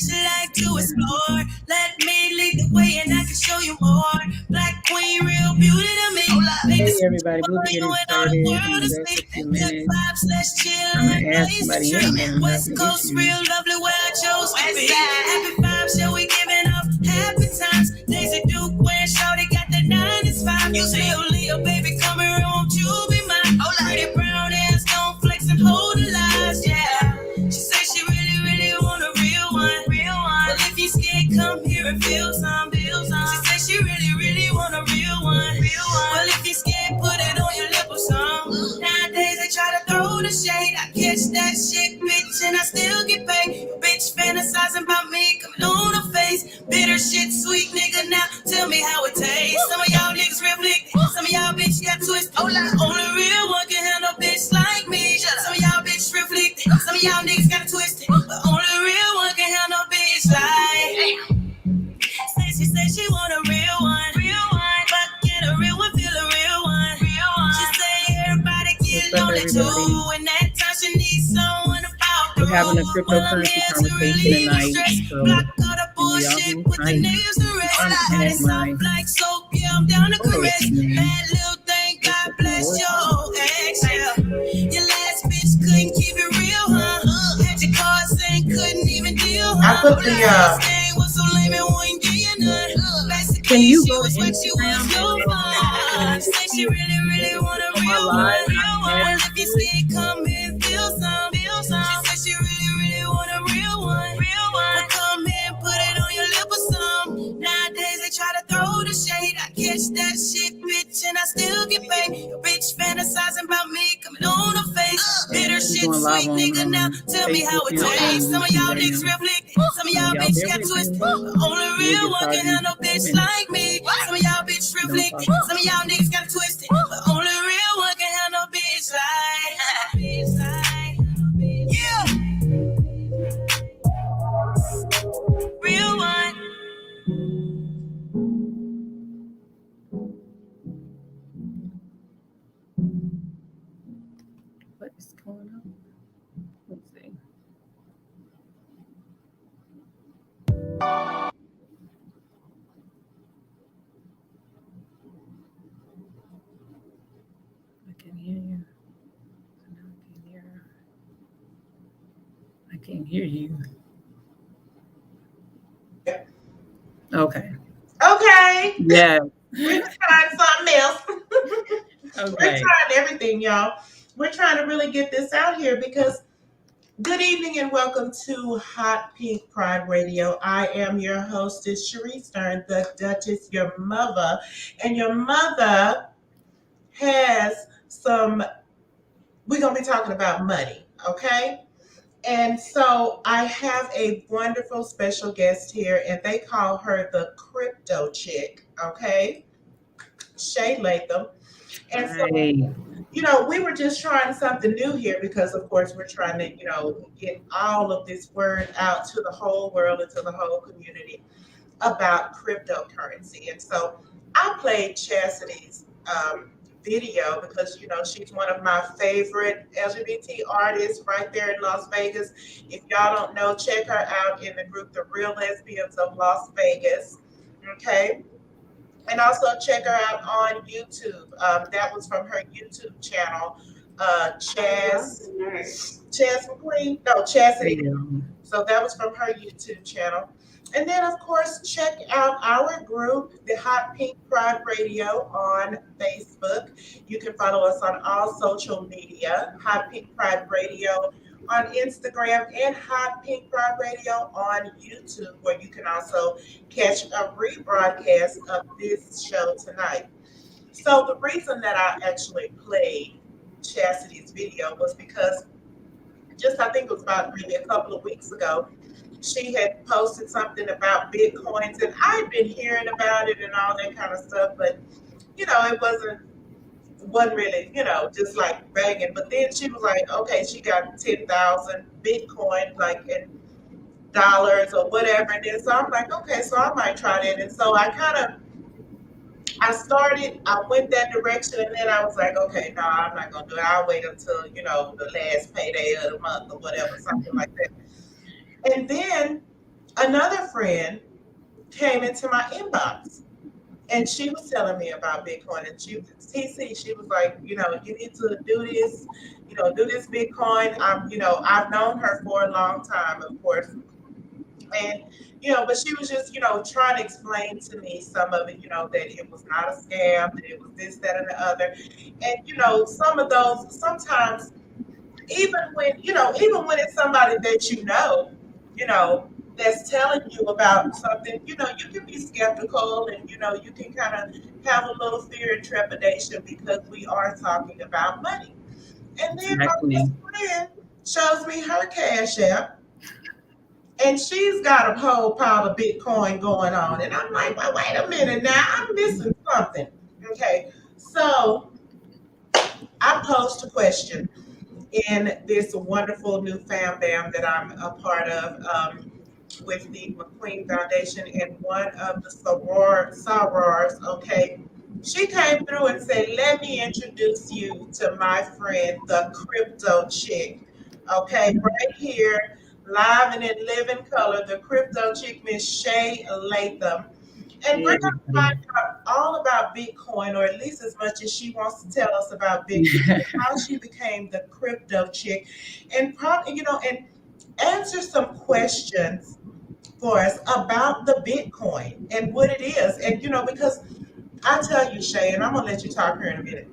you like to explore. Let me lead the way and I can show you more. Black queen, real beauty to me. Make Hey this everybody, we'll be getting when all the started in world is just a asleep. few Good minutes. vibes, let's chill I'm and gonna ask blaze the somebody in, tree. I'm having West Coast, issues. real lovely where I chose to be. Happy vibes, yeah, we giving off happy times. Daisy Duke, when Shorty got the 9 is 5. You say, oh, Leo, baby, come here, won't you be mine? Pretty brown ass, don't flex and hold the lies, yeah. She say she really, really want a real one. Well, if you scared, come here and feel some. She say she really, really want a real one. Well, if you scared, put it on your lip or some. Nowadays they try to throw the shade. I catch that shit, bitch, and I still get paid. Your bitch fantasizing about me coming on her face. Bitter shit, sweet nigga. Now tell me how it tastes. Some of y'all niggas real flick. Some of y'all bitch got twisted. Only real one can handle a bitch like me. Some of y'all bitch real flick. Some of y'all niggas got it twisted. But only real one can handle a bitch like. She say she want a real one. But get a real one, feel a real one. She say everybody get on it too. And that time she needs someone about the We're having a road. cryptocurrency conversation tonight, so Block all the y'all bullshit, can put the find names to rest. find Body my soft like soap, yeah, I'm down to photo caress. name. Bad little thing, God bless your ex. Your last bitch couldn't keep it real, huh? Had your cards and couldn't even deal, huh? I put the was so lame and wouldn't give you none. Can you She go to was what she was, no fun. Say she really, really want a real one. Well, if you scared, come and feel some. She said she really, really want a real one. Well, come here and put it on your lip or some. Nowadays they try to throw the shade. I catch that shit, bitch, and I still get paid. Your bitch fantasizing about me coming on her face. Bitter shit, sweet nigga. Now tell me how it tastes. Some of y'all niggas real flick. Some of y'all bitch got twisted. The only real one can handle bitch like me. Some of y'all bitch real flick. Some of y'all niggas got it twisted. The only real one can handle bitch like. Yeah. Real one. What is going on? Let's see. I can hear you. I can't hear you. Okay. Okay. Yeah. We're trying something else. We're Okay. trying everything, y'all. We're trying to really get this out here because good evening and welcome to Hot Pink Pride Radio. I am your hostess, Cherie Stern, the Duchess, your mother. And your mother has we're going to be talking about money, okay? And so I have a wonderful special guest here, and they call her the crypto chick, okay? Shay Latham. And so, Hey. we were just trying something new here because, of course, we're trying to, get all of this word out to the whole world and to the whole community about cryptocurrency. And so I played Chastity's video because, she's one of my favorite LGBT artists right there in Las Vegas. If y'all don't know, check her out in the group, The Real Lesbians of Las Vegas. Okay. And also check her out on YouTube. That was from her YouTube channel, Chaz McQueen. No, Chastity. So that was from her YouTube channel. And then, of course, check out our group, the Hot Pink Pride Radio on Facebook. You can follow us on all social media, Hot Pink Pride Radio on Instagram and Hot Pink Pride Radio on YouTube, where you can also catch a rebroadcast of this show tonight. So the reason that I actually played Chastity's video was because I think it was about maybe a couple of weeks ago, she had posted something about Bitcoins, and I'd been hearing about it and all that kind of stuff, but it wasn't really, just like bragging. But then she was like, okay, she got 10,000 Bitcoin, like in dollars or whatever. And then so I'm like, okay, so I might try that. And so I went that direction, and then I was like, okay, no, I'm not gonna do it. I'll wait until, the last payday of the month or whatever, something like that. And then another friend came into my inbox and she was telling me about Bitcoin. And she, TC, she was like, you need to do this, do this Bitcoin. I've known her for a long time, of course. And, but she was just, trying to explain to me some of it, that it was not a scam, that it was this, that, and the other. And, some of those, sometimes, even when it's somebody that you know, that's telling you about something, you can be skeptical and, you can kind of have a little fear and trepidation because we are talking about money. And then my Exactly. best friend shows me her Cash App and she's got a whole pile of Bitcoin going on. And I'm like, well, wait a minute now, I'm missing something. Okay. So I posed a question in this wonderful new fam bam that I'm a part of with the McQueen Foundation and one of the sorors, okay, she came through and said, let me introduce you to my friend, the crypto chick. Okay, right here, live and in living color, the crypto chick, Miss Shay Latham. And Hey, we're going to find everybody. out all about Bitcoin, or at least as much as she wants to tell us about Bitcoin, how she became the crypto chick, and probably, and answer some questions for us about the Bitcoin and what it is. And, because I tell you, Shay, and I'm going to let you talk here in a minute,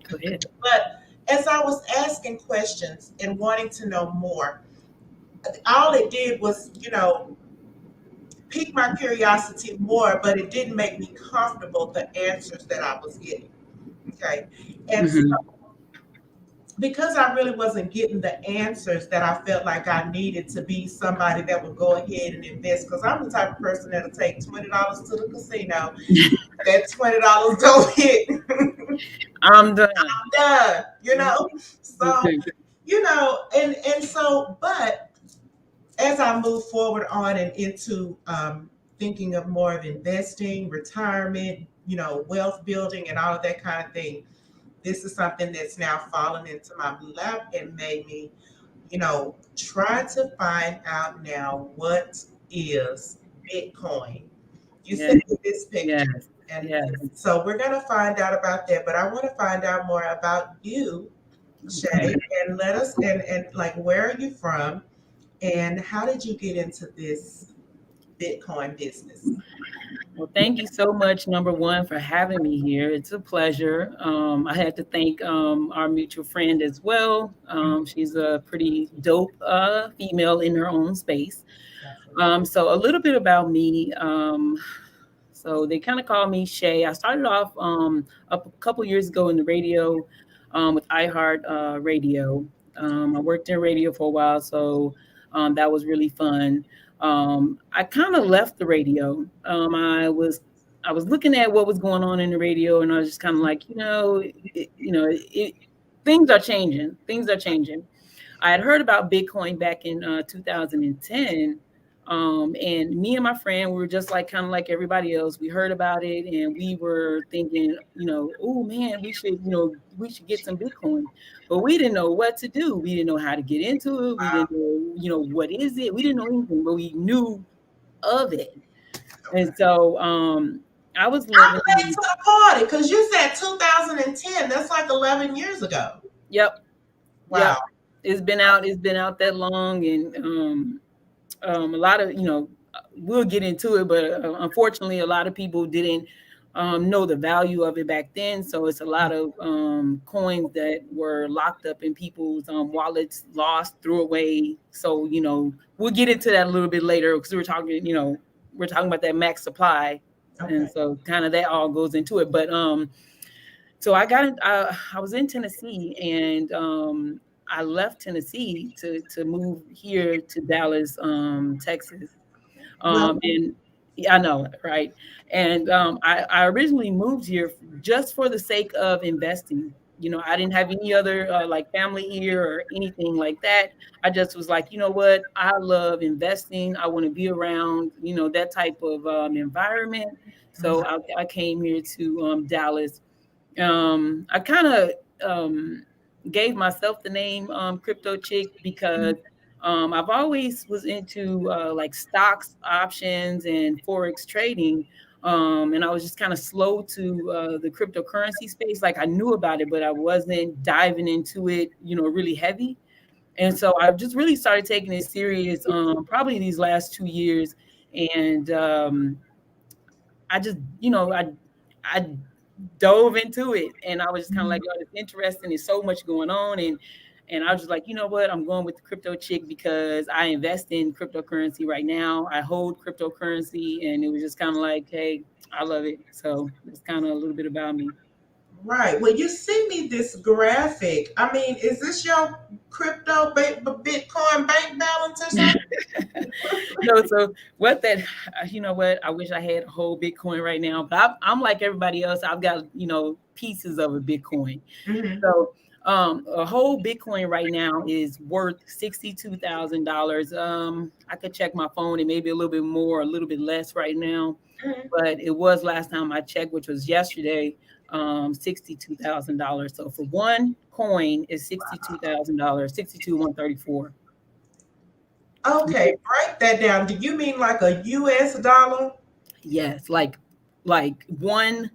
Go ahead. but as I was asking questions and wanting to know more, all it did was, pique my curiosity more, but it didn't make me comfortable, the answers that I was getting. Okay. And so, Hmm. because I really wasn't getting the answers that I felt like I needed to be somebody that would go ahead and invest, because I'm the type of person that'll take $20 to the casino. That $20 don't hit, I'm I'm done. done, So, Okay. and so, but as I move forward on and into thinking of more of investing, retirement, wealth building, and all of that kind of thing, this is something that's now fallen into my lap and made me, try to find out now what is Bitcoin. You Yes. sent me this Yes. picture, and Yes. so we're going to find out about that. But I want to find out more about you, Okay. Shay, and let us and like, where are you from, and how did you get into this Bitcoin business? Well, thank you so much, number one, for having me here. It's a pleasure. I had to thank our mutual friend as well. She's a pretty dope female in her own space. So a little bit about me. So they kind of call me Shay. I started off a couple years ago in the radio with iHeart Radio. I worked in radio for a while, so that was really fun. I kind of left the radio. I was looking at what was going on in the radio, and I was just kind of like, things are changing. Things are changing. I had heard about Bitcoin back in 2010. And me and my friend, we were just like kind of like everybody else. We heard about it and we were thinking, oh man, we should get some Bitcoin. But we didn't know what to do. We didn't know how to get into it. We Wow. didn't know, what is it? We didn't know anything, but we knew of it. Okay. And so I was I'm living. late to the party because you said 2010. That's like 11 years ago. Yep, Wow. yep. It's been out that long, and a lot of we'll get into it, but unfortunately a lot of people didn't know the value of it back then, so it's a lot of coins that were locked up in people's wallets, lost, threw away. So we'll get into that a little bit later because we're talking about that max supply, and Okay. so kind of that all goes into it. But so I was in Tennessee, and I left Tennessee to move here to Dallas, Texas. Well, And yeah, I know, right? And I originally moved here just for the sake of investing. I didn't have any other like family here or anything like that. I just was like, you know what? I love investing. I want to be around, that type of environment. So I came here to Dallas. I kind of um, gave myself the name Crypto Chick because I've always was into like stocks, options, and forex trading. And I was just kind of slow to the cryptocurrency space. Like I knew about it, but I wasn't diving into it, really heavy. And so I just really started taking it serious, probably these last 2 years. And I just, I dove into it, and I was just kind of like, oh, it's interesting. There's so much going on, and I was just like, you know what? I'm going with the crypto chick because I invest in cryptocurrency right now. I hold cryptocurrency, and it was just kind of like, hey, I love it. So it's kind of a little bit about me. Right. Well, you sent me this graphic. I mean, is this your Bitcoin bank balance or something? No, so what that, what? I wish I had a whole Bitcoin right now, but I'm like everybody else. I've got, pieces of a Bitcoin. Hmm. So a whole Bitcoin right now is worth $62,000. I could check my phone. It may be a little bit more, a little bit less right now, but it was last time I checked, which was yesterday, $62,000. So for one coin is $62,000, 134. Okay, break that down. Do you mean like a US dollar? Yes, like one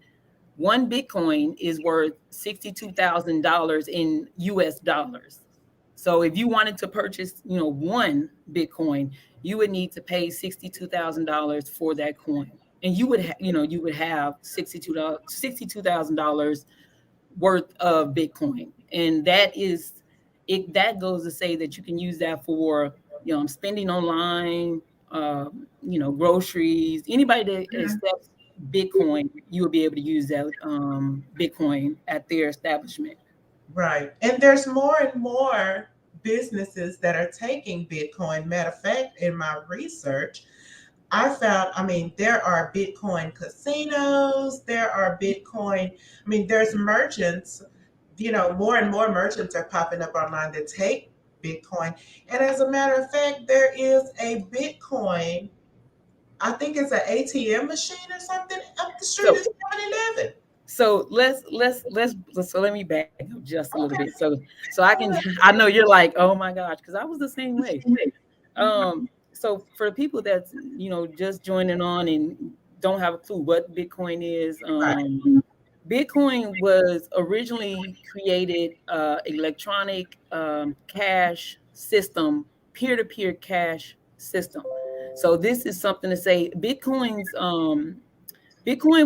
Bitcoin is worth $62,000 in US dollars. So if you wanted to purchase, one Bitcoin, you would need to pay $62,000 for that coin. And you would have $62,000 worth of Bitcoin. And that is it. That goes to say that you can use that for, spending online, groceries. Anybody that Mhm. accepts Bitcoin, you will be able to use that Bitcoin at their establishment. Right. And there's more and more businesses that are taking Bitcoin. Matter of fact, in my research, I found, I mean, there are Bitcoin casinos, there are Bitcoin, I mean, there's merchants, more and more merchants are popping up online that take Bitcoin. And as a matter of fact, there is a Bitcoin, I think it's an ATM machine or something up the street So at 7-Eleven. so so let me back up just a little bit. Okay. So I can I know you're like, oh my gosh, because I was the same way. So for the people that's just joining on and don't have a clue what Bitcoin is, Right. Bitcoin was originally created electronic cash system, peer-to-peer cash system. So this is something to say. Bitcoin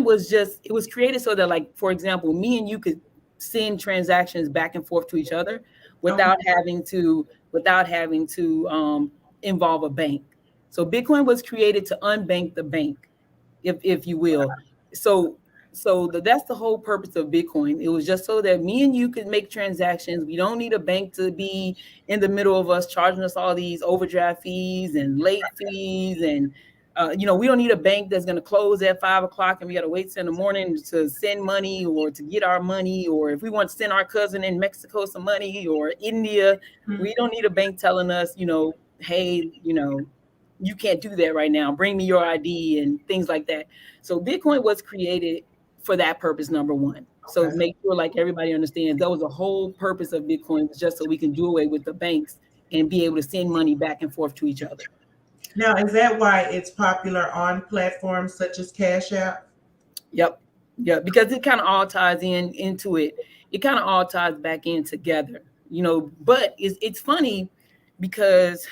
was just, it was created so that, like, for example, me and you could send transactions back and forth to each other Okay. without having to involve a bank. So Bitcoin was created to unbank the bank, if you will. So that's the whole purpose of Bitcoin. It was just so that me and you could make transactions. We don't need a bank to be in the middle of us charging us all these overdraft fees and late fees, and we don't need a bank that's going to close at 5 o'clock and we got to wait till in the morning to send money or to get our money, or if we want to send our cousin in Mexico some money or India, Mhm. we don't need a bank telling us, hey, you can't do that right now. Bring me your ID and things like that. So Bitcoin was created for that purpose, number one. So Okay. make sure like everybody understands that was the whole purpose of Bitcoin, was just so we can do away with the banks and be able to send money back and forth to each other. Now, is that why it's popular on platforms such as Cash App? Yep. Yeah, because it kind of all ties into it. It kind of all ties back in together, but it's funny because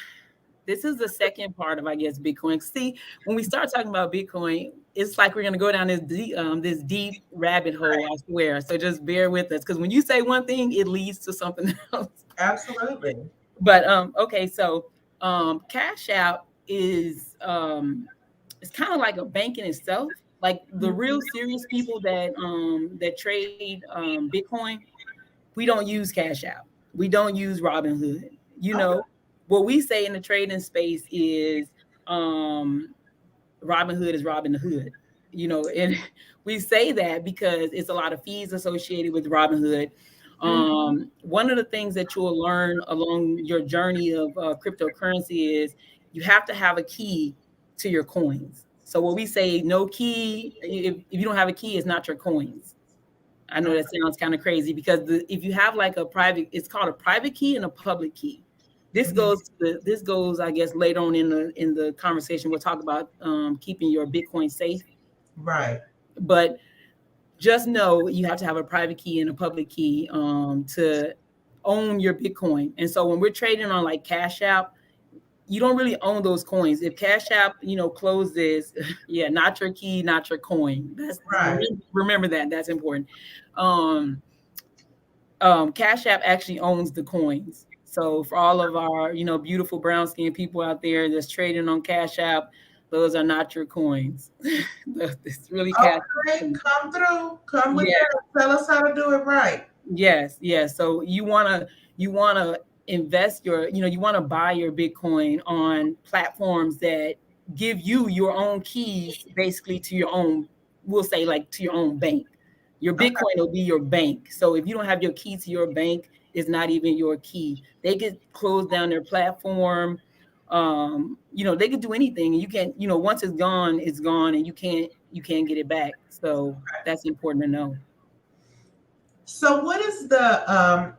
this is the second part of, I guess, Bitcoin. See, when we start talking about Bitcoin, it's like we're gonna go down this deep rabbit hole, I swear. So just bear with us, because when you say one thing, it leads to something else. Absolutely. But okay, so Cash App is it's kind of like a bank in itself. Like the real serious people that trade Bitcoin, we don't use Cash App. We don't use Robinhood. Okay. What we say in the trading space is Robinhood is robbing the hood. And we say that because it's a lot of fees associated with Robinhood. Mhm. One of the things that you'll learn along your journey of cryptocurrency is you have to have a key to your coins. So what we say, no key, if you don't have a key, it's not your coins. I know that sounds kind of crazy because if you have like a private, it's called a private key and a public key. Mhm. This goes, I guess, later on in the conversation. We'll talk about keeping your Bitcoin safe. Right. But just know you have to have a private key and a public key to own your Bitcoin. And so when we're trading on like Cash App, you don't really own those coins. If Cash App, closes, yeah, not your key, not your coin. That's Right. remember that. That's important. Um, Cash App actually owns the coins. So for all of our, beautiful brown skinned people out there that's trading on Cash App, those are not your coins. It's really Cash Okay, App. come through. Come with Yeah. that. Tell us how to do it right. Yes, yes. So you wanna invest you wanna buy your Bitcoin on platforms that give you your own keys, basically to your own, we'll say like to your own bank. Your Okay. Bitcoin will be your bank. So if you don't have your key to your bank, it's not even your key. They could close down their platform. They could do anything. You can't, once it's gone, and you can't get it back. So that's important to know. So what is the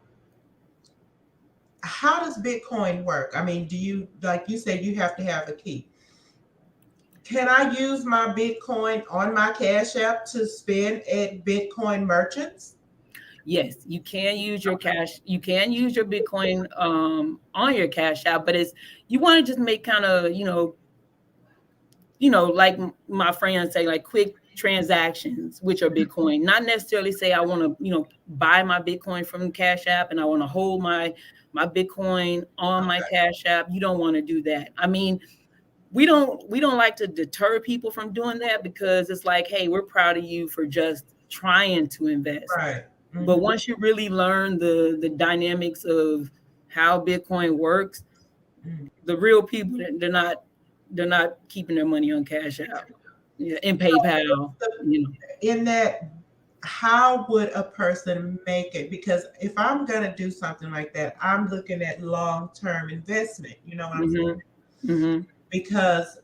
how does Bitcoin work? I mean, do you, like you said, you have to have a key. Can I use my Bitcoin on my Cash App to spend at Bitcoin merchants? Yes, you can use your cash. You can use your Bitcoin on your Cash App, but it's you want to just make kind of like my friends say, like quick transactions with your Bitcoin. Not necessarily say I want to buy my Bitcoin from Cash App and I want to hold my Bitcoin on my Cash App. You don't want to do that. I mean, we don't like to deter people from doing that because it's like, hey, we're proud of you for just trying to invest. Right. But Mhm. once you really learn the dynamics of how Bitcoin works, Mhm. the real people, they're not keeping their money on Cash App, yeah, and What's PayPal. the, in that, how would a person make it? Because if I'm going to do something like that, I'm looking at long-term investment. You know what I'm saying? Hmm. Hmm. Because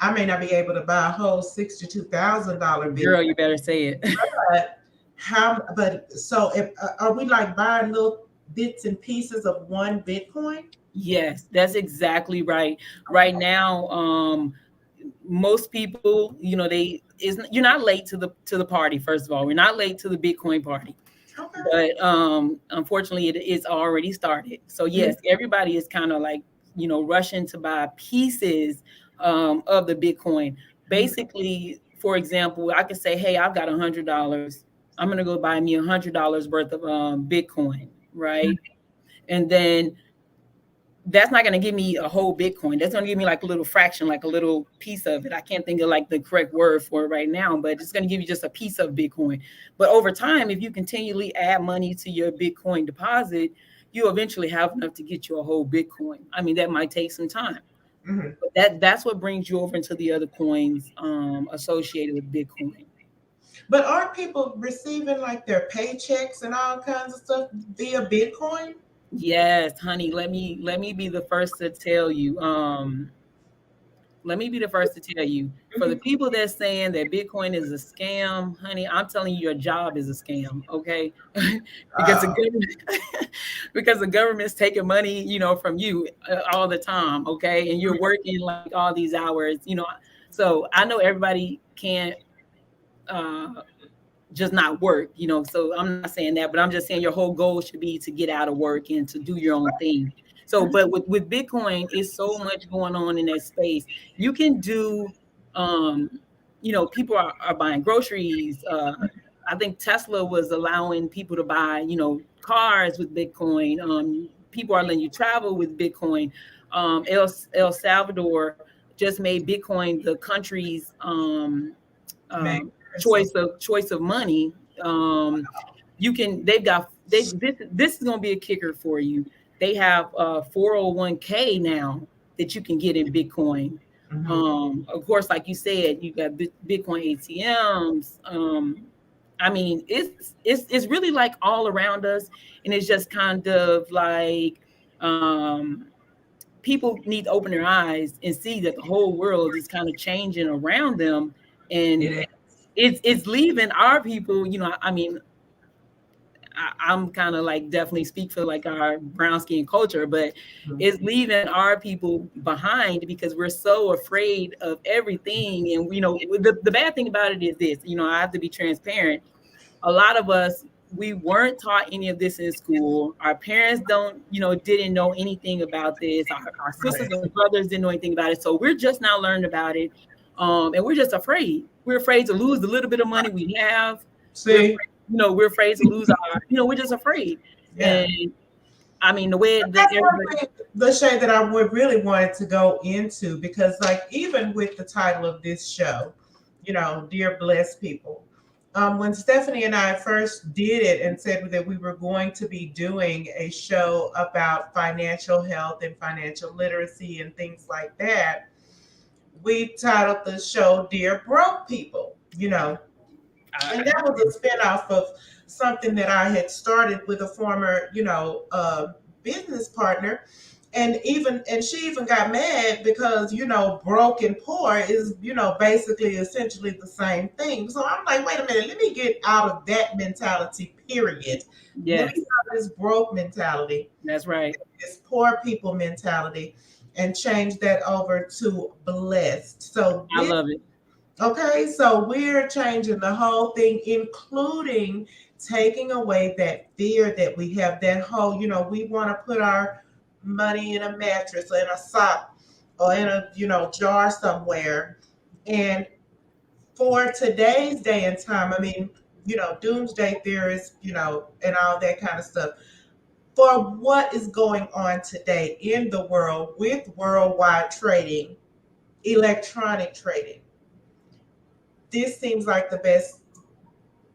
I may not be able to buy a whole $62,000 Girl, Bitcoin. you better say it. But but so if are we like buying little bits and pieces of one Bitcoin? Yes, that's exactly right. Right now, most people, you're not late to the party. First of all, we're not late to the Bitcoin party. Okay. But unfortunately it's already started. So Mhm. yes, everybody is kind of like rushing to buy pieces of the Bitcoin. Mhm. Basically, for example, I could say, hey, I've got $100. I'm gonna go buy me $100 worth of Bitcoin, right? And then that's not going to give me a whole Bitcoin. That's going to give me like a little fraction, like a little piece of it. I can't think of like the correct word for it right now, but it's going to give you just a piece of Bitcoin. But over time, if you continually add money to your Bitcoin deposit, you eventually have enough to get you a whole Bitcoin. I mean, that might take some time, Mhm. but that's what brings you over into the other coins associated with Bitcoin. But aren't people receiving like their paychecks and all kinds of stuff via Bitcoin? Yes, honey. Let me be the first to tell you. Let me be the first to tell you, for the Mhm. people that's saying that Bitcoin is a scam, honey, I'm telling you, your job is a scam, okay? Because the Oh, government, because the government's taking money, from you all the time, okay? And you're working like all these hours. So I know everybody can't uh, just not work, so I'm not saying that, but I'm just saying your whole goal should be to get out of work and to do your own thing. So but with Bitcoin, it's so much going on in that space. You can do people are buying groceries. I think Tesla was allowing people to buy cars with Bitcoin. People are letting you travel with Bitcoin. El Salvador just made Bitcoin the country's man. choice of money. This is going to be a kicker for you. They have 401k now that you can get in Bitcoin. Mhm. Of course, like you said, you got Bitcoin ATMs. I mean, it's really like all around us, and it's just kind of like people need to open their eyes and see that the whole world is kind of changing around them, and It is. it's leaving our people. I mean, I'm kind of like definitely speak for like our brown skin culture, but it's leaving our people behind because we're so afraid of everything. And the bad thing about it is this, I have to be transparent. A lot of us, we weren't taught any of this in school. Our parents didn't know anything about this. Our sisters Right. and brothers didn't know anything about it. So we're just now learning about it. And we're just afraid. We're afraid to lose the little bit of money we have. We're See, afraid, we're afraid to lose we're just afraid. yeah. And I mean, the way that That's one everybody, thing, the shade that I would really wanted to go into because, like, even with the title of this show, Dear Blessed People, when Stephanie and I first did it and said that we were going to be doing a show about financial health and financial literacy and things like that, we titled the show Dear Broke People, and that was a spinoff of something that I had started with a former, business partner. And she even got mad because, broke and poor is, basically essentially the same thing. So I'm like, wait a minute, let me get out of that mentality, period. Let me yes, out of this broke mentality, that's right. this poor people mentality, and change that over to blessed. So I this love it. Okay, so we're changing the whole thing, including taking away that fear that we have, that whole, we want to put our money in a mattress or in a sock or in a, jar somewhere. And for today's day and time, I mean, doomsday theorists, and all that kind of stuff. For what is going on today in the world with worldwide trading, electronic trading, this seems like the best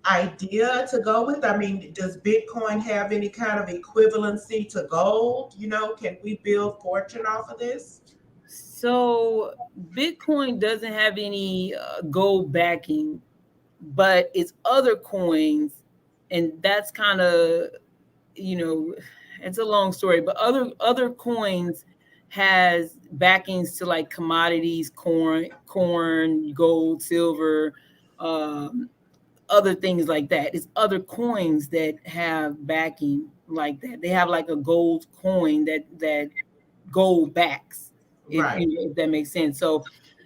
idea to go with. I mean, does Bitcoin have any kind of equivalency to gold? Can we build fortune off of this? So Bitcoin doesn't have any gold backing, but it's other coins, and that's kind of, you know it's a long story, but other coins has backings to like commodities, corn, gold, silver, um, other things like that. It's other coins that have backing like that. They have like a gold coin that gold backs, Right. if that makes sense. So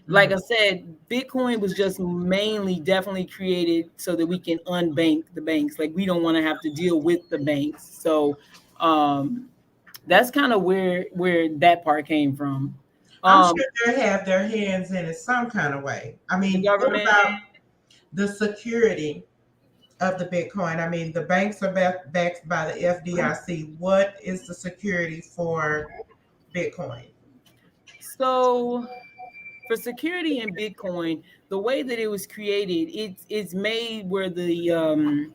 like Mhm. I said, Bitcoin was just mainly definitely created so that we can unbank the banks. Like we don't want to have to deal with the banks. So um that's kind of where that part came from. I'm Um sure they have their hands in it some kind of way. I the mean, what government. about the security of the Bitcoin? I mean, the banks are backed by the FDIC. What is the security for Bitcoin? So for security in Bitcoin, the way that it was created, it's made where the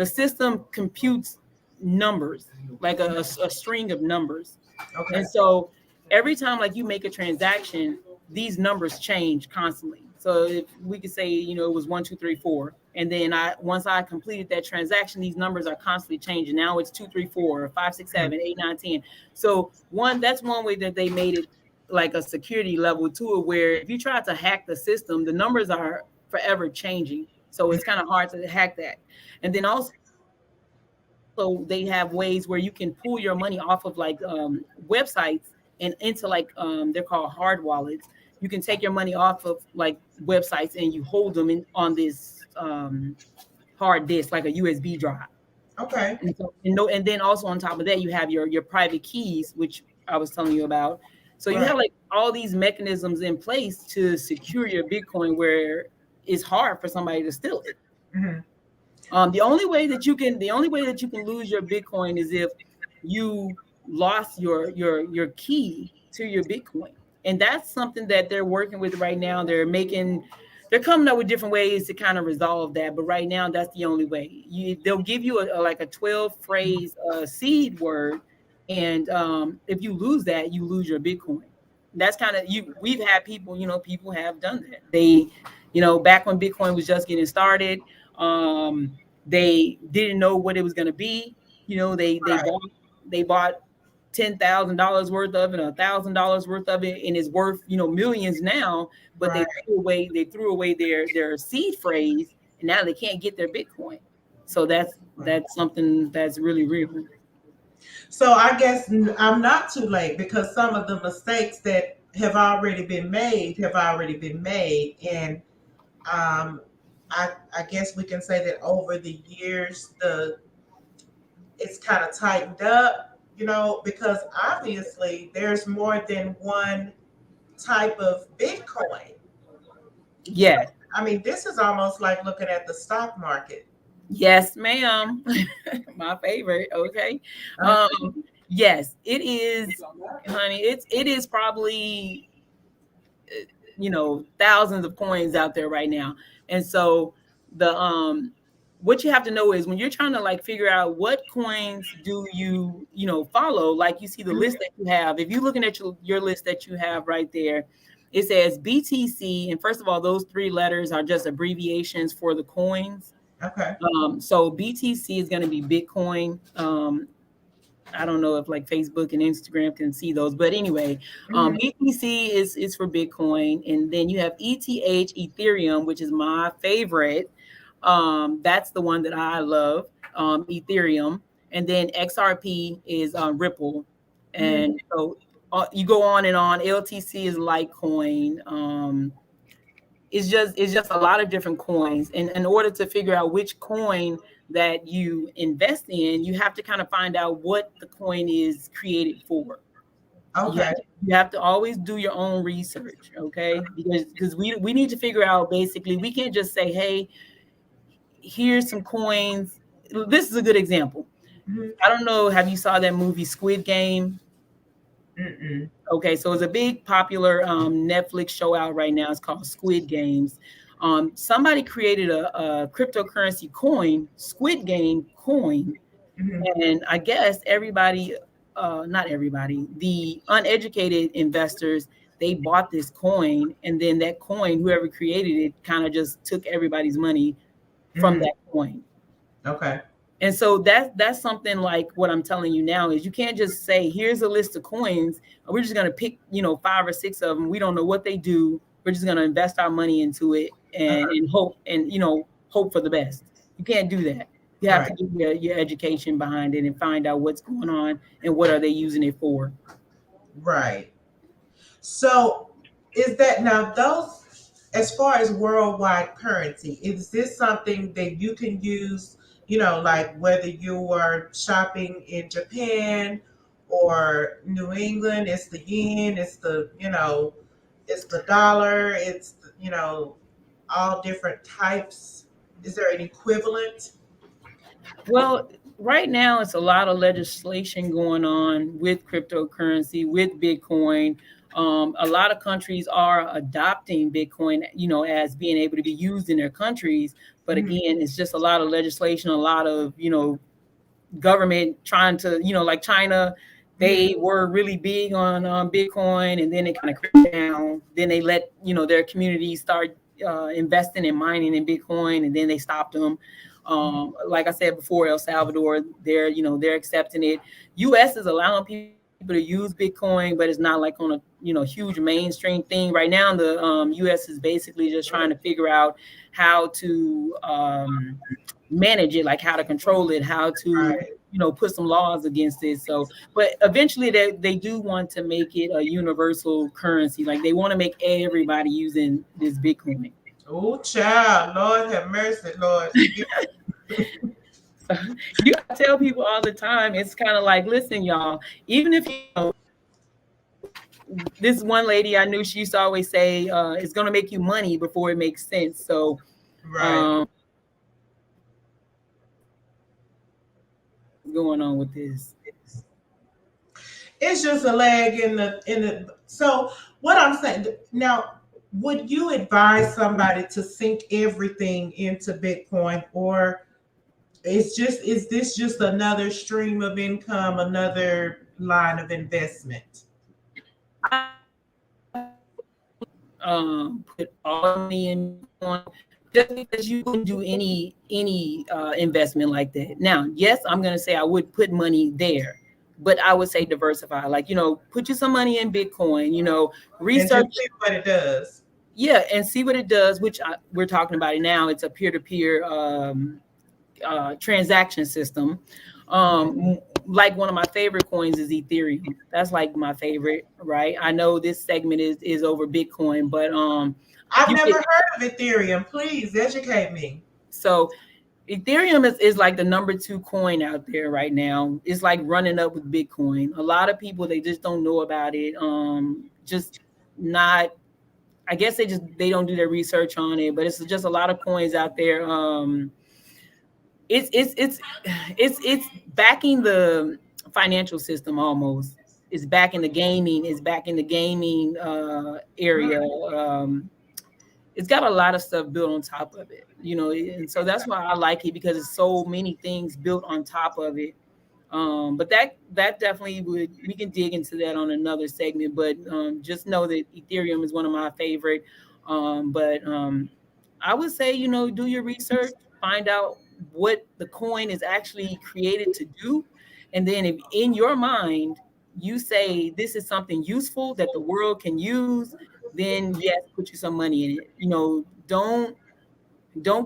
system computes numbers, like a string of numbers. Okay. And so every time like you make a transaction, these numbers change constantly. So if we could say, it was 1, 2, 3, 4, and then once I completed that transaction, these numbers are constantly changing. Now it's 2, 3, 4, 5, 6, 7, 8, 9, 10. So that's one way that they made it like a security level to it, where if you try to hack the system, the numbers are forever changing. So it's kind of hard to hack that. And then also they have ways where you can pull your money off of like websites and into like they're called hard wallets. You can take your money off of like websites and you hold them on this hard disk, like a USB drive. Okay. And so, and then also on top of that, you have your private keys, which I was telling you about. So you Right. have like all these mechanisms in place to secure your Bitcoin, where it's hard for somebody to steal it. Mhm. The only way that you can lose your Bitcoin is if you lost your key to your Bitcoin, and that's something that they're working with right now. They're coming up with different ways to kind of resolve that, but right now that's the only way. They'll give you like a 12 phrase seed word, and if you lose that, you lose your Bitcoin. That's kind of you. We've had people, people have done that. Back when Bitcoin was just getting started. They didn't know what it was going to be. Right. They bought $10,000 worth of it, $1,000 worth of it, and it's worth millions now. But Right. they threw away their seed phrase, and now they can't get their Bitcoin. So that's something that's really real. So I guess I'm not too late because some of the mistakes that have already been made, and um, I guess we can say that over the years it's kind of tightened up, because obviously there's more than one type of Bitcoin. So Yes. I mean, this is almost like looking at the stock market. Yes, ma'am. My favorite. Okay. Uh, Yes, it is, honey. It is probably thousands of coins out there right now. And so the what you have to know is when you're trying to like figure out what coins do follow, like you see the list that you have. If you're looking at your list that you have right there, it says BTC, and first of all, those three letters are just abbreviations for the coins. okay. So BTC is going to be Bitcoin. I don't know if like Facebook and Instagram can see those, but anyway, Hmm. BTC is for Bitcoin, and then you have ETH, Ethereum, which is my favorite. That's the one that I love, Ethereum, and then XRP is Ripple, Hmm. and so you go on and on. LTC is Litecoin. It's just a lot of different coins, and in order to figure out which coin that you invest in, you have to kind of find out what the coin is created for. you Okay. have to, you have to always do your own research, okay? Because we need to figure out, basically, we can't just say, hey, here's some coins. This is a good example. Hmm. I don't know, have you saw that movie Squid Game? Mm-mm. Okay, so it's a big popular Netflix show out right now. It's called Squid Games. Somebody created a cryptocurrency coin, Squid Game coin, Hmm. and I guess everybody, not everybody, the uneducated investors, they bought this coin, and then that coin, whoever created it, kind of just took everybody's money from Hmm. that coin. Okay. And so that's something like what I'm telling you now is you can't just say, here's a list of coins, and we're just going to pick, five or six of them. We don't know what they do. We're just going to invest our money into it and hope and, hope for the best. You can't do that. You have Right. to do your education behind it and find out what's going on and what are they using it for. Right. So is that now those, as far as worldwide currency, is this something that you can use, like whether you are shopping in Japan or New England, it's the yen, it's the dollar, it's all different types. Is there an equivalent? Well, right now it's a lot of legislation going on with cryptocurrency, with Bitcoin. A lot of countries are adopting Bitcoin, as being able to be used in their countries. But Mhm. again, it's just a lot of legislation, a lot of, government trying to, like China, Mhm. they were really big on Bitcoin, and then it kind of cracked down. Then they let, their communities start investing and mining in Bitcoin, and then they stopped them. Like I said before, El Salvador, they're accepting it. U.S. is allowing people to use Bitcoin, but it's not like on a huge mainstream thing right now. The U.S. is basically just trying to figure out how to manage it, like how to control it, how to Right. put some laws against it. So, but eventually they do want to make it a universal currency. Like they want to make everybody using this Bitcoin. Oh, child, Lord have mercy, Lord. So I tell people all the time, it's kind of like, listen, y'all, even if this one lady I knew, she used to always say, it's going to make you money before it makes sense. So, Right. um, what's going on with this? It's just a leg in the. So what I'm saying now, would you advise somebody to sink everything into Bitcoin, or is this just another stream of income, another line of investment? Put all money in Bitcoin, just because you wouldn't do any investment like that. Now, yes, I'm gonna say I would put money there, but I would say diversify. Like, put you some money in Bitcoin. And just Research, see what it does. yeah, and see what it does. Which we're talking about it now. It's a peer-to-peer transaction system. Like one of my favorite coins is Ethereum. That's like my favorite, right? I know this segment is over Bitcoin, but I've you never can, heard of Ethereum. Please educate me. so Ethereum is like the number 2 coin out there right now. It's like running up with Bitcoin. A lot of people, they just don't know about it. Just not, I guess they don't do their research on it, but it's just a lot of coins out there. It's backing the financial system almost. It's back in the gaming. It's back in the gaming area. It's got a lot of stuff built on top of it, and so that's why I like it, because it's so many things built on top of it. But that definitely we can dig into that on another segment. But just know that Ethereum is one of my favorite. But I would say, do your research, find out what the coin is actually created to do, and then if in your mind you say this is something useful that the world can use, then yes, put you some money in it. Don't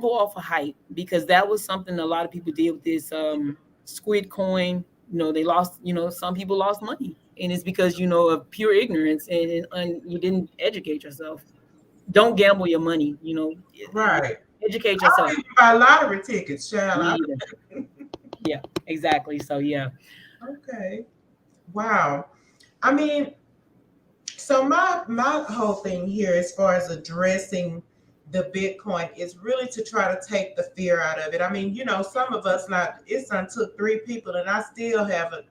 go off of hype, because that was something a lot of people did with this squid coin. They lost, some people lost money, and it's because of pure ignorance, and you didn't educate yourself. Don't gamble your money, Right. educate I yourself. don't even buy lottery tickets, child. Me either. Yeah, exactly. So yeah. Okay. Wow. I mean, so my whole thing here, as far as addressing the Bitcoin, is really to try to take the fear out of it. I mean, some of us, not it's done took 3 people, and I still haven't,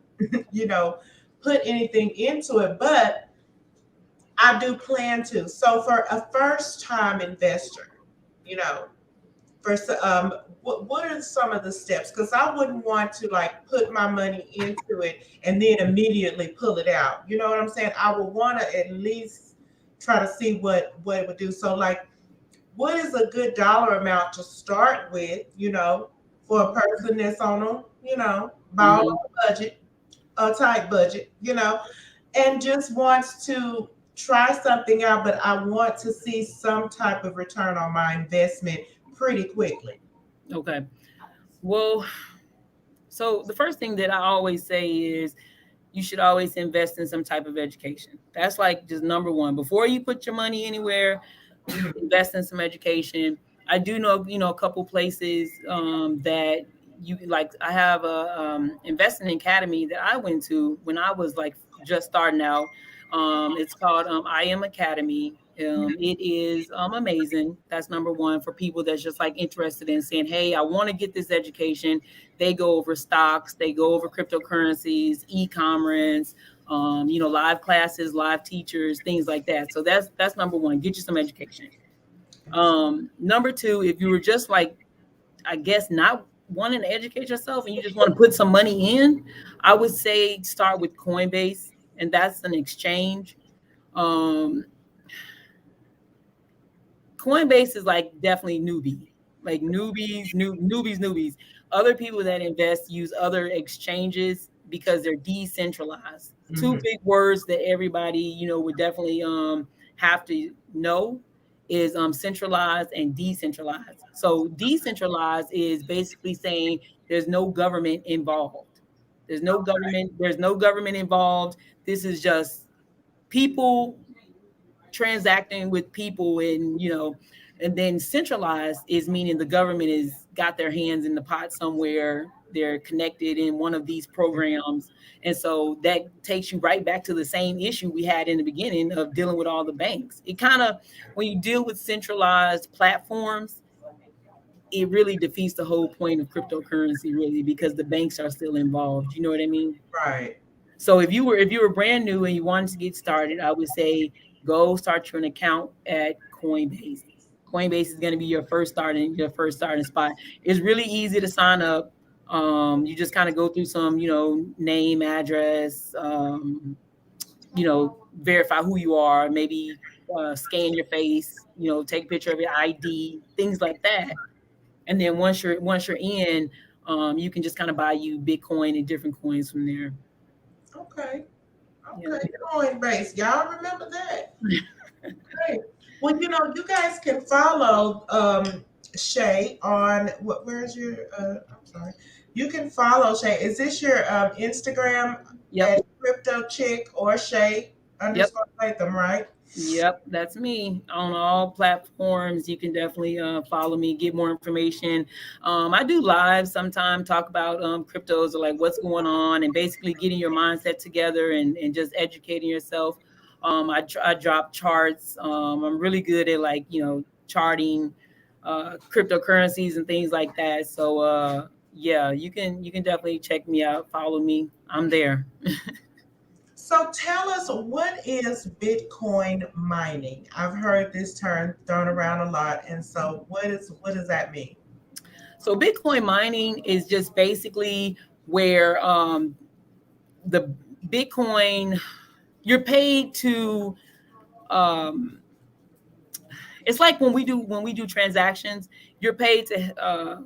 put anything into it, but I do plan to. So for a first time investor, you know, first, what are some of the steps? Because I wouldn't want to like put my money into it and then immediately pull it out. You know what I'm saying? I would want to at least try to see what it would do. So like, what is a good dollar amount to start with? For a person that's on a ball Mhm. budget, a tight budget, and just wants to try something out, but I want to see some type of return on my investment pretty quickly. Okay. Well, so the first thing that I always say is you should always invest in some type of education. That's like just number one. Before you put your money anywhere, invest in some education. I do know, a couple places that you like. I have a investing academy that I went to when I was like just starting out. It's called I Am Academy. It is amazing. That's number one for people that's just like interested in saying, "Hey, I want to get this education." They go over stocks, they go over cryptocurrencies, e-commerce, live classes, live teachers, things like that. So that's number one. Get you some education. Number two, if you were just like, I guess, not wanting to educate yourself and you just want to put some money in, I would say start with Coinbase, and that's an exchange. Um, Coinbase is like definitely newbie, like newbies. Other people that invest use other exchanges because they're decentralized. Two Mhm. big words that everybody, would definitely have to know is centralized and decentralized. So decentralized is basically saying there's no government involved. There's no government involved. This is just people transacting with people, and then centralized is meaning the government is got their hands in the pot somewhere. They're connected in one of these programs, and so that takes you right back to the same issue we had in the beginning of dealing with all the banks. It kind of, when you deal with centralized platforms, it really defeats the whole point of cryptocurrency, really, because the banks are still involved. You know what I mean? Right. So if you were brand new and you wanted to get started, I would say go start your an account at Coinbase. Coinbase is going to be your first starting spot. It's really easy to sign up. You just kind of go through some, name, address, verify who you are, maybe scan your face, take a picture of your ID, things like that. And then once you're in, you can just kind of buy you Bitcoin and different coins from there. Okay. Yeah. Okay. Coinbase. Y'all remember that? Great. Well, you guys can follow Shay on where's your All right. You can follow Shay. Is this your Instagram Yep. at Crypto Chick or Shay Yep. underscore Latham, right? Yep, that's me on all platforms. You can definitely follow me, get more information. I do live sometimes, talk about cryptos or like what's going on and basically getting your mindset together and just educating yourself. I drop charts. I'm really good at like, charting cryptocurrencies and things like that. So yeah, you can definitely check me out, follow me. I'm there. So tell us, what is Bitcoin mining? I've heard this term thrown around a lot, and so what does that mean? So Bitcoin mining is just basically where the Bitcoin, you're paid to um, it's like when we do transactions, you're paid to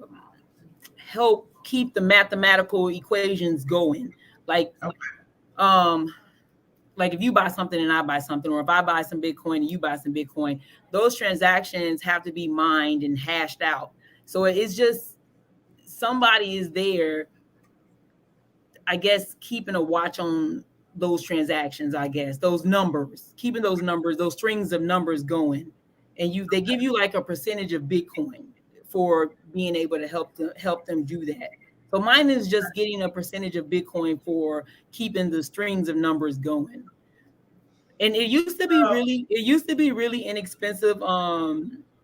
help keep the mathematical equations going. Like Okay. um like if you buy something and I buy something, or if I buy some Bitcoin and you buy some Bitcoin, those transactions have to be mined and hashed out. So it's just somebody is there, I guess, keeping a watch on those transactions, I guess, those numbers, keeping those numbers, those strings of numbers going. And they give you like a percentage of Bitcoin for being able to help them do that. So mine is just getting a percentage of Bitcoin for keeping the strings of numbers going. And it used to be really inexpensive.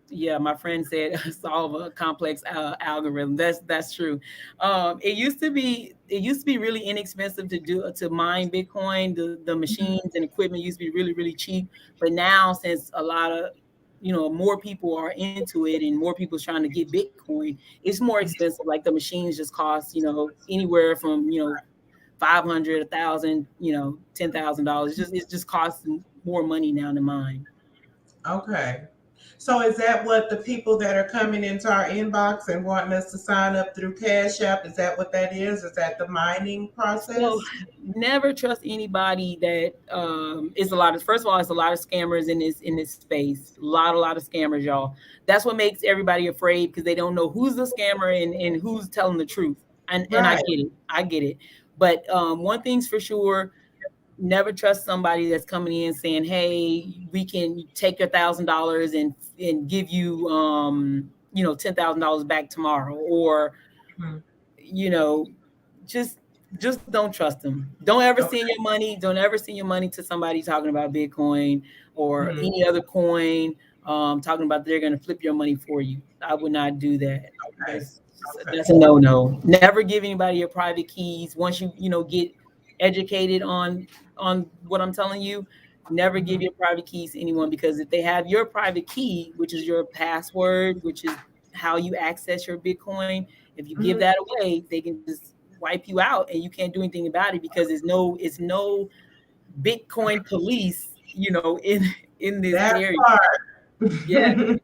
Yeah, my friend said solve a complex algorithm. That's true. It used to be really inexpensive to mine Bitcoin. The Mhm. machines and equipment used to be really really cheap. But now, since a lot of more people are into it and more people's trying to get Bitcoin, it's more expensive. Like the machines just cost anywhere from 500, 1,000, $10,000. It just costs more money now to mine. Okay. So is that what the people that are coming into our inbox and wanting us to sign up through Cash App, is that what that is? Is that the mining So process? never trust anybody that is a lot of first of all, it's a lot of scammers in this space. A lot of scammers, y'all. That's what makes everybody afraid because they don't know who's the scammer and who's telling the truth. And I Right. get it. I get it. But one thing's for sure, never trust somebody that's coming in saying, "Hey, we can take your $1,000 and give you $10,000 back tomorrow," or Mhm. you know, just just don't trust them. Don't ever Okay. send your money. Don't ever send your money to somebody talking about Bitcoin or Mhm. any other coin, talking about they're going to flip your money for you. I would not do that. Okay. That's a no no. Never give anybody your private keys. Once you get educated on what I'm telling you, never give Mhm. your private keys to anyone, because if they have your private key, which is your password, which is how you access your Bitcoin, if you give Mhm. that away, they can just wipe you out and you can't do anything about it because it's no Bitcoin police, in this That area. part. Yeah. That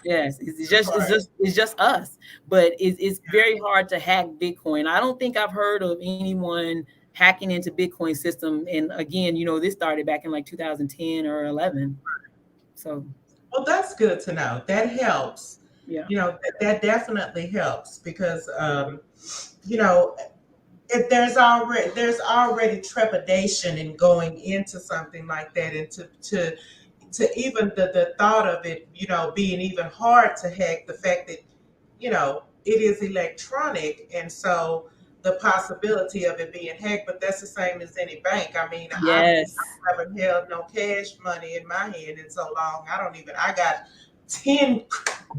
Yes, part. it's just us, but it's very hard to hack Bitcoin. I don't think I've heard of anyone hacking into Bitcoin system. And again, this started back in like 2010 or 11. So Well, that's good to know. That helps. yeah, That definitely helps because you know, if there's already trepidation in going into something like that, and to even the thought of it, being even hard to hack, the fact that it is electronic, and so the possibility of it being hacked. But that's the same as any bank. I mean, I yes, haven't held no cash money in my hand in so long. I got 10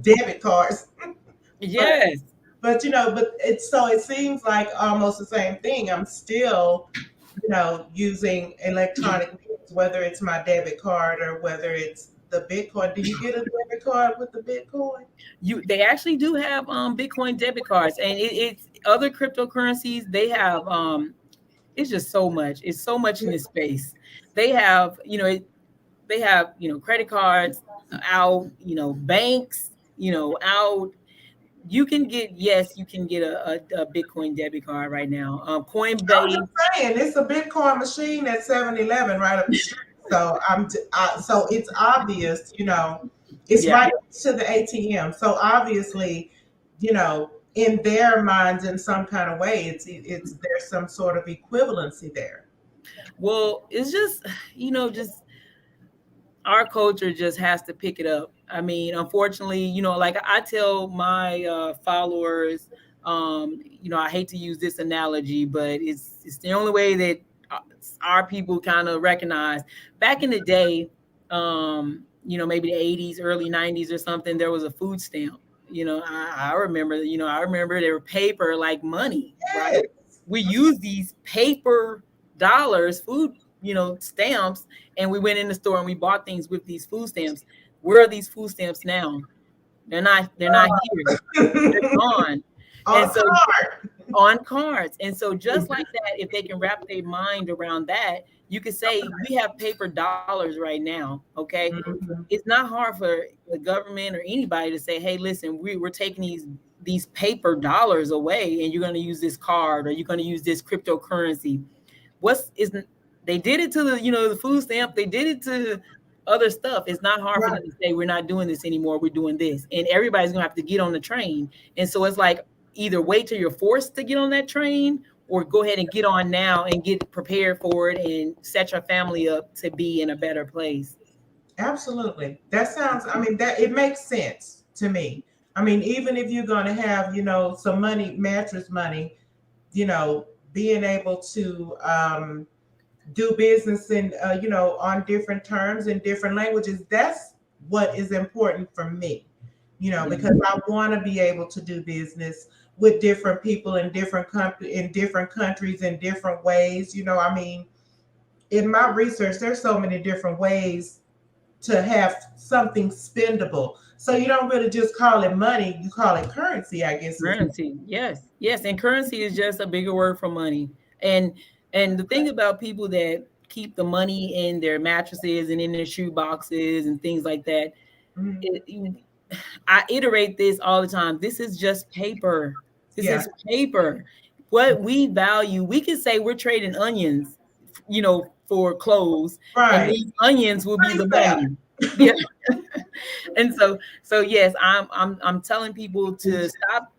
debit cards, but yes. it seems like almost the same thing. I'm still using electronic means, whether it's my debit card or whether it's the Bitcoin. Do you get a debit card with the Bitcoin? They actually do have Bitcoin debit cards, and it's other cryptocurrencies. They have it's just so much. It's so much in this space. They have credit cards out, banks, out. You can get a Bitcoin debit card right now. I'm just Coinbase. saying, it's a Bitcoin machine at 7-Eleven right up the street. So so it's obvious, it's Yeah. right next to the ATM. So obviously, you know, in their minds in some kind of way. It's there's some sort of equivalency there. Well, it's just, just our culture just has to pick it up. I mean, unfortunately, like I tell my followers, I hate to use this analogy, but it's the only way that uh, our people kind of recognize. Back in the day, maybe the 80s, early 90s or something, there was a food stamp. I remember they were paper like money, right? Yes. We use these paper dollars, food, stamps, and we went in the store and we bought things with these food stamps. Where are these food stamps now? They're not here. They're gone. On And so card. on cards. And so just like that, if they can wrap their mind around that, you could say we have paper dollars right now. Okay. Mhm. It's not hard for the government or anybody to say, hey, listen, we're taking these paper dollars away and you're going to use this card or you're going to use this cryptocurrency. What's isn't They did it to the food stamp, they did it to other stuff. It's not hard for Right. them to say we're not doing this anymore, we're doing this, and everybody's gonna have to get on the train. And so it's like either wait till you're forced to get on that train or go ahead and get on now and get prepared for it and set your family up to be in a better place. Absolutely. That sounds, I mean, that it makes sense to me. I mean, even if you're going to have, some money, mattress money, being able to do business in, on different terms in different languages, that's what is important for me, because I want to be able to do business with different people in in different countries in different ways. I mean, in my research, there's so many different ways to have something spendable. So you don't really just call it money, you call it currency, I guess is. Currency, yes, yes, and currency is just a bigger word for money. And the thing about people that keep the money in their mattresses and in their shoe boxes and things like that, Mhm. it, I iterate this all the time. This is just paper. This Yeah, is paper. What we value, we can say we're trading onions, for clothes, and right. these onions will be Money the scrap. money. Yeah. And so yes, I'm telling people to stop,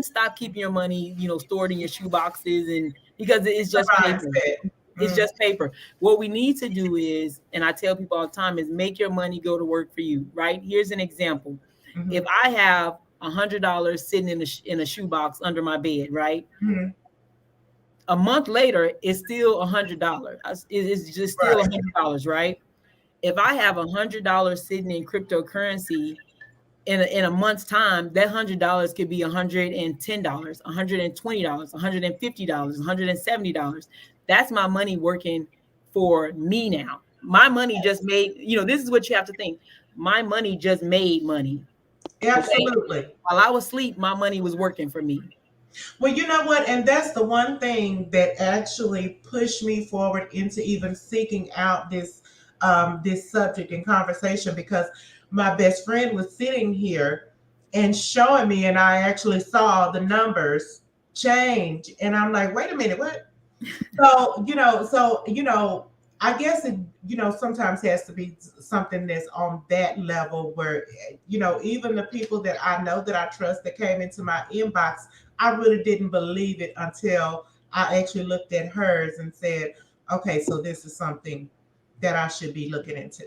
stop keeping your money, stored in your shoe boxes, and because it's The just paper. mindset. It's Mm, just paper. What we need to do is, and I tell people all the time, is make your money go to work for you, right? Here's an example. If mhm, I have $100 sitting in a shoebox under my bed, right? mhm. A month later, it's still $100. It's just still Right. $100, right? If I have $100 sitting in cryptocurrency in a month's time, that $100 could be $110, $120, $150, $170. That's my money working for me now. My money just made, this is what you have to think. My money just made money. Okay. Absolutely. While I was asleep, my money was working for me. Well, you know what? And that's the one thing that actually pushed me forward into even seeking out this subject and conversation, because my best friend was sitting here and showing me, and I actually saw the numbers change, and I'm like, wait a minute, what? So I guess it sometimes has to be something that's on that level where even the people that I know that I trust that came into my inbox, I really didn't believe it until I actually looked at hers and said, okay, so this is something that I should be looking into.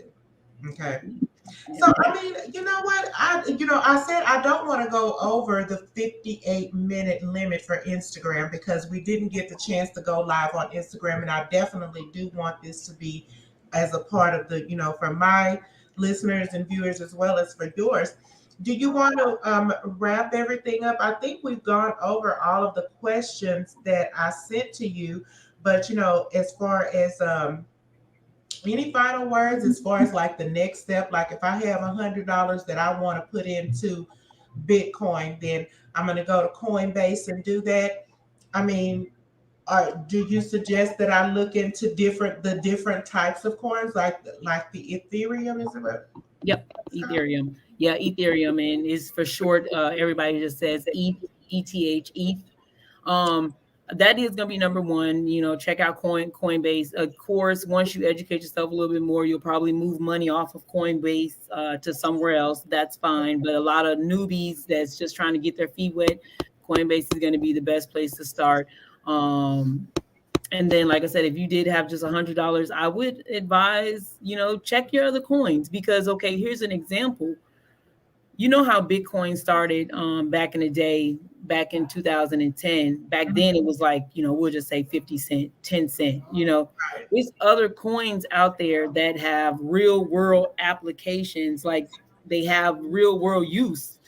Okay. Yeah. So I mean, you know what? I said I don't want to go over the 58-minute limit for Instagram because we didn't get the chance to go live on Instagram, and I definitely do want this to be as a part of the, for my listeners and viewers as well as for yours. Do you want to wrap everything up? I think we've gone over all of the questions that I sent to you, but as far as any final words as far as like the next step? Like if I have $100 that I want to put into Bitcoin, then I'm going to go to Coinbase and do that. I mean, do you suggest that I look into the different types of coins, like the Ethereum? Is it right? Yep, Ethereum. Yeah, Ethereum, and is for short. Everybody just says ETH, ETH. that is going to be number one. Check out Coinbase. Of course, once you educate yourself a little bit more, you'll probably move money off of Coinbase to somewhere else. That's fine. But a lot of newbies that's just trying to get their feet wet, Coinbase is going to be the best place to start. And then, like I said, if you did have just $100, I would advise, check your other coins, because, okay, here's an example. You know how Bitcoin started back in the day, back in 2010. Back then it was like, we'll just say 50 cent, 10 cent. There's other coins out there that have real world applications, like they have real world use,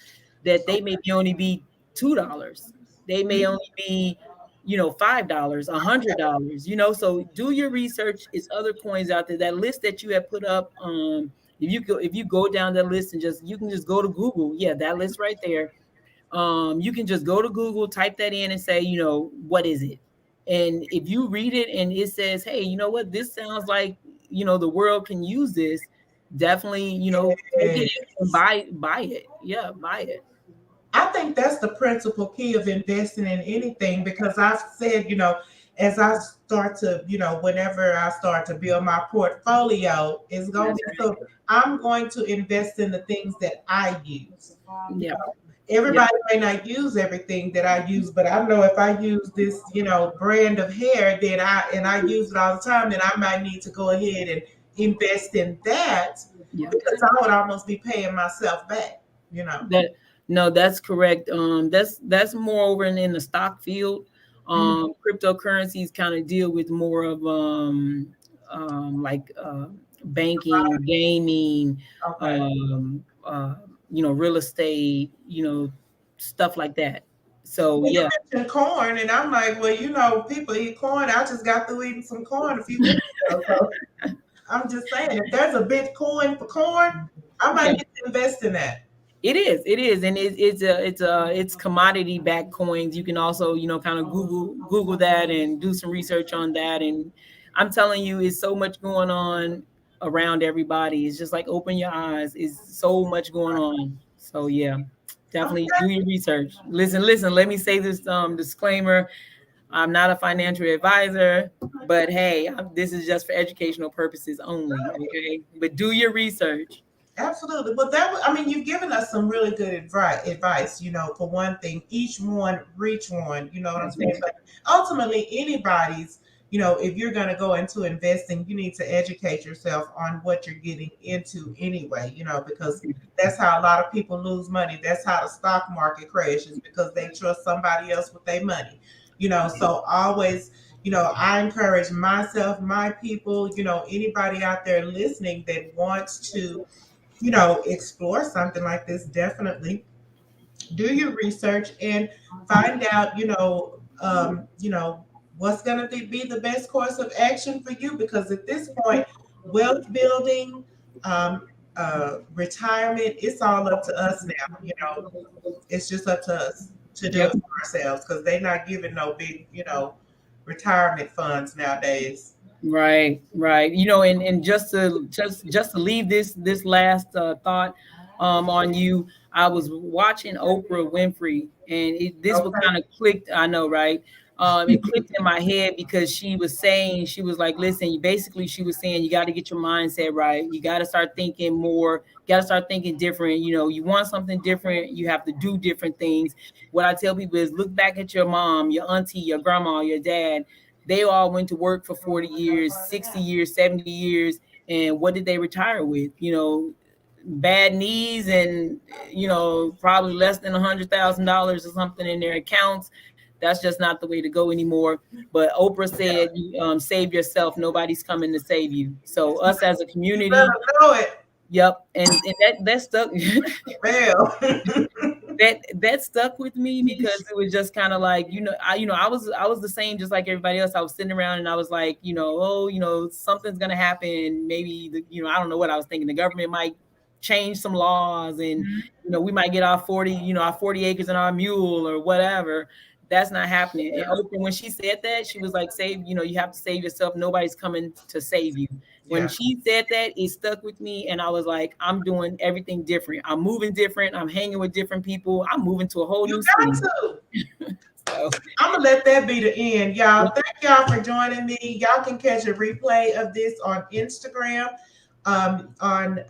that they may only be $2. They may only be, $5, $100, so do your research. It's other coins out there. That list that you have put up, if you go down that list and you can just go to Google. Yeah, that list right there. You can just go to Google, type that in and say, what is it? And if you read it and it says, hey, you know what, this sounds like, the world can use this, definitely, take it and buy it. Yeah, buy it. I think that's the principal key of investing in anything, because I've said, as I start to, whenever I start to build my portfolio, it's going to be so I'm going to invest in the things that I use. Yeah. Everybody may not use everything that I use, but I know if I use this, brand of hair, then I use it all the time, then I might need to go ahead and invest in that, because I would almost be paying myself back, No, that's correct. That's more over in the stock field. Cryptocurrencies kind of deal with more of like banking, gaming, real estate, stuff like that. So well, yeah. You mentioned corn, and I'm like, well, people eat corn. I just got through eating some corn a few minutes ago. So I'm just saying, if there's a Bitcoin for corn, I might get to invest in that. It is, and it's commodity backed coins. You can also, kind of Google that and do some research on that. And I'm telling you, it's so much going on around everybody. It's just like, open your eyes. It's so much going on. So yeah, definitely do your research. Listen. Let me say this disclaimer. I'm not a financial advisor, but hey, this is just for educational purposes only. Okay, but do your research. Absolutely. Well, you've given us some really good advice, for one thing, each one, reach one, you know what I'm saying? But ultimately, anybody's, if you're going to go into investing, you need to educate yourself on what you're getting into anyway, because that's how a lot of people lose money. That's how the stock market crashes, because they trust somebody else with their money, so always, I encourage myself, my people, anybody out there listening that wants to, explore something like this, definitely do your research and find out, what's going to be the best course of action for you. Because at this point, wealth building, retirement, it's all up to us now. It's just up to us to do it for ourselves, because they're not giving no big, retirement funds nowadays. Right. And just to leave this last thought on you. I was watching Oprah Winfrey, and this was kind of clicked. I know, right? It clicked in my head, because she was like, listen, she was saying, you got to get your mindset right. You got to start thinking more. You got to start thinking different. You want something different, you have to do different things. What I tell people is, look back at your mom, your auntie, your grandma, your dad. They all went to work for 40 years, 60 years, 70 years. And what did they retire with? Bad knees and, probably less than $100,000 or something in their accounts. That's just not the way to go anymore. But Oprah said, save yourself. Nobody's coming to save you. So us as a community. Know it. Yep. And that stuck. that stuck with me, because it was just kind of like, I was the same, just like everybody else. I was sitting around and I was like, something's gonna happen. Maybe I don't know what I was thinking. The government might change some laws, and we might get our 40 acres and our mule or whatever. That's not happening. And Oprah, when she said that, she was like, you have to save yourself. Nobody's coming to save you. When she said that, it stuck with me. And I was like, I'm doing everything different. I'm moving different. I'm hanging with different people. I'm moving to a whole new city. So I'm gonna let that be the end, y'all. Thank y'all for joining me. Y'all can catch a replay of this on Instagram, on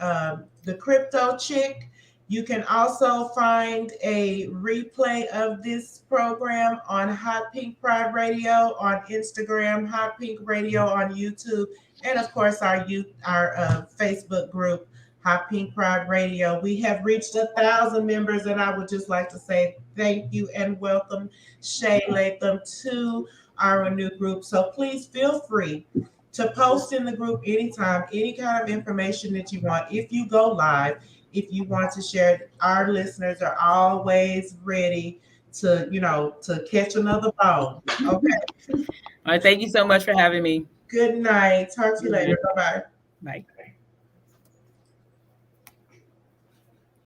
the Crypto Chick. You can also find a replay of this program on Hot Pink Pride Radio on Instagram, Hot Pink Radio on YouTube, and of course our Facebook group, Hot Pink Pride Radio. We have reached 1,000 members, and I would just like to say thank you and welcome Shay Latham to our new group. So please feel free to post in the group anytime, any kind of information that you want. If you go live, if you want to share it, our listeners are always ready to, to catch another bone. Okay. all right, thank you so much for having me. Good night. Talk to you later. Bye-bye. Bye.